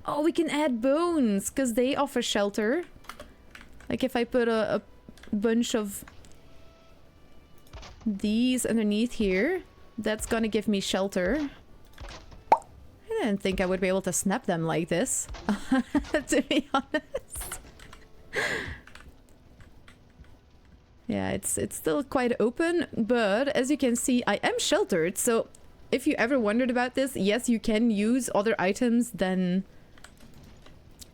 Oh, we can add bones, because they offer shelter. Like if I put a bunch of these underneath here, that's gonna give me shelter. I didn't think I would be able to snap them like this, to be honest. Yeah, it's still quite open, but as you can see, I am sheltered. So if you ever wondered about this, yes, you can use other items than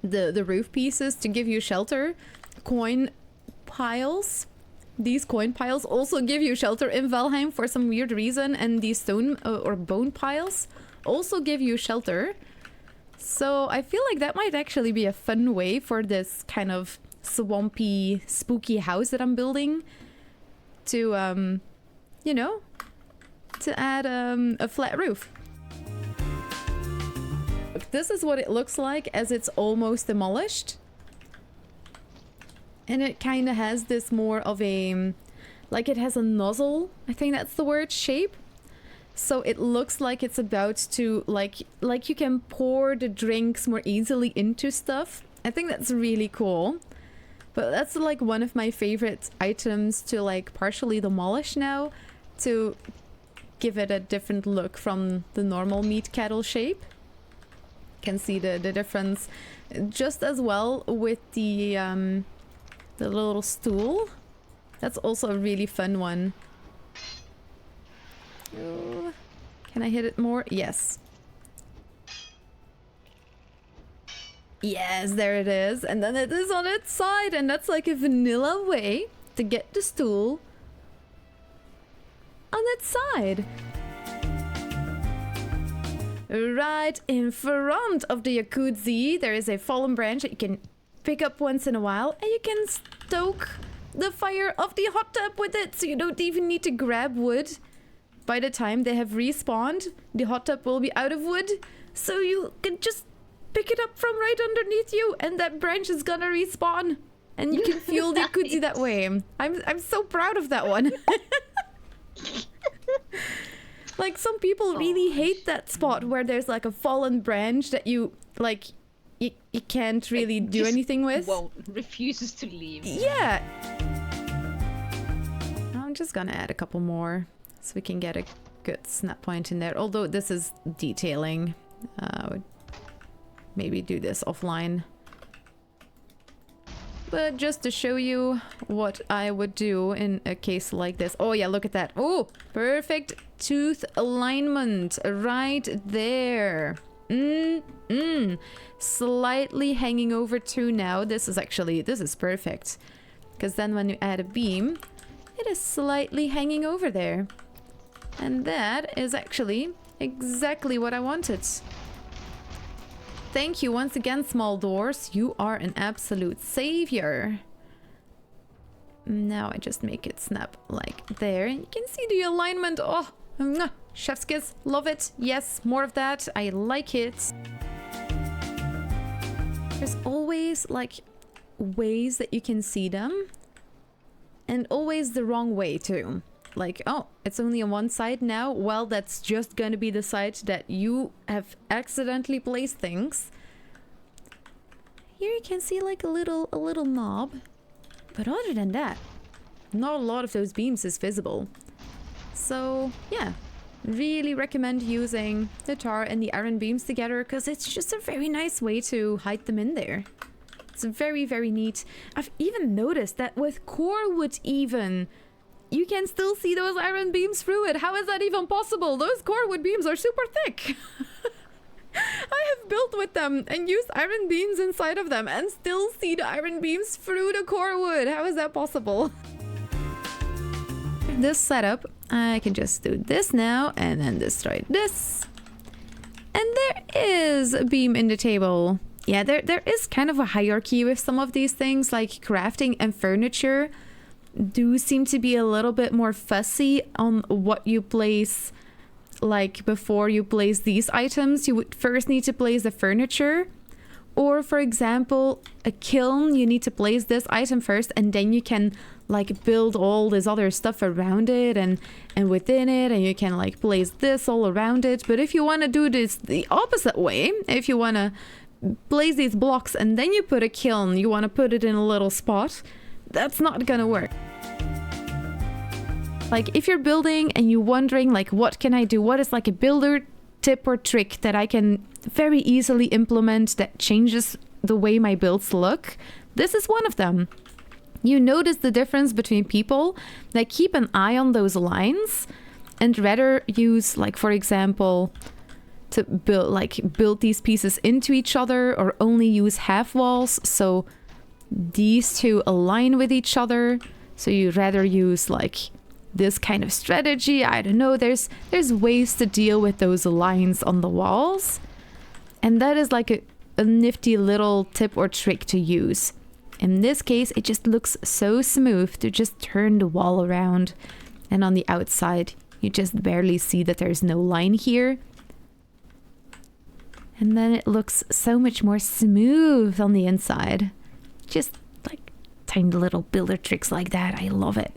the roof pieces to give you shelter. Coin piles. These coin piles also give you shelter in Valheim for some weird reason, and these stone or bone piles also give you shelter. So I feel like that might actually be a fun way for this kind of swampy, spooky house that I'm building to, you know, to add a flat roof. This is what it looks like as it's almost demolished. And it kind of has this more of a, like it has a nozzle, I think that's the word, shape. So it looks like it's about to, like you can pour the drinks more easily into stuff. I think that's really cool. But that's like one of my favorite items to like partially demolish now, to give it a different look from the normal meat kettle shape. Can see the difference just as well with the little stool. That's also a really fun one. Oh, can I hit it more? Yes. Yes, there it is. And then it is on its side, and that's like a vanilla way to get the stool on its side. Right in front of the jacuzzi, there is a fallen branch that you can pick up once in a while, and you can stoke the fire of the hot tub with it, so you don't even need to grab wood. By the time they have respawned, the hot tub will be out of wood, so you can just pick it up from right underneath you, and that branch is gonna respawn, and you can fuel the jacuzzi that way. I'm so proud of that one. Like, some people really hate that spot where there's like a fallen branch that you like you can't really do anything with. Refuses to leave. Yeah. I'm just gonna add a couple more so we can get a good snap point in there. Although this is detailing. I would maybe do this offline. But just to show you what I would do in a case like this. Oh yeah, look at that. Oh, perfect tooth alignment right there. Slightly hanging over too now. This is perfect. Because then when you add a beam, it is slightly hanging over there. And that is actually exactly what I wanted. Thank you once again, small doors. You are an absolute savior. Now I just make it snap like there. You can see the alignment. Oh, chef's kiss. Love it. Yes, more of that. I like it. There's always like ways that you can see them. And always the wrong way too. Like, oh, it's only on one side now. Well, that's just gonna be the side that you have accidentally placed things. Here you can see like a little knob. But other than that, not a lot of those beams is visible. So, yeah. Really recommend using the tar and the iron beams together, because it's just a very nice way to hide them in there. It's very, very neat. I've even noticed that with core wood even, you can still see those iron beams through it. How is that even possible? Those core wood beams are super thick. I have built with them and used iron beams inside of them and still see the iron beams through the core wood. How is that possible? This setup, I can just do this now and then destroy this. And there is a beam in the table. Yeah, there is kind of a hierarchy with some of these things, like crafting and furniture do seem to be a little bit more fussy on what you place. Like, before you place these items, you would first need to place the furniture. Or, for example, a kiln, you need to place this item first, and then you can like build all this other stuff around it and within it, and you can like place this all around it. But if you want to do this the opposite way, if you want to place these blocks and then you put a kiln, you want to put it in a little spot, that's not gonna work. Like if you're building and you're wondering like, what can I do? What is like a builder tip or trick that I can very easily implement that changes the way my builds look? This is one of them. You notice the difference between people that keep an eye on those lines and rather use, like, for example, to build these pieces into each other, or only use half walls so these two align with each other. So you rather use like this kind of strategy. I don't know, there's ways to deal with those lines on the walls, and that is like a nifty little tip or trick to use. In this case, it just looks so smooth to just turn the wall around, and on the outside you just barely see that there's no line here. And then it looks so much more smooth on the inside. Just like tiny little builder tricks like that. I love it.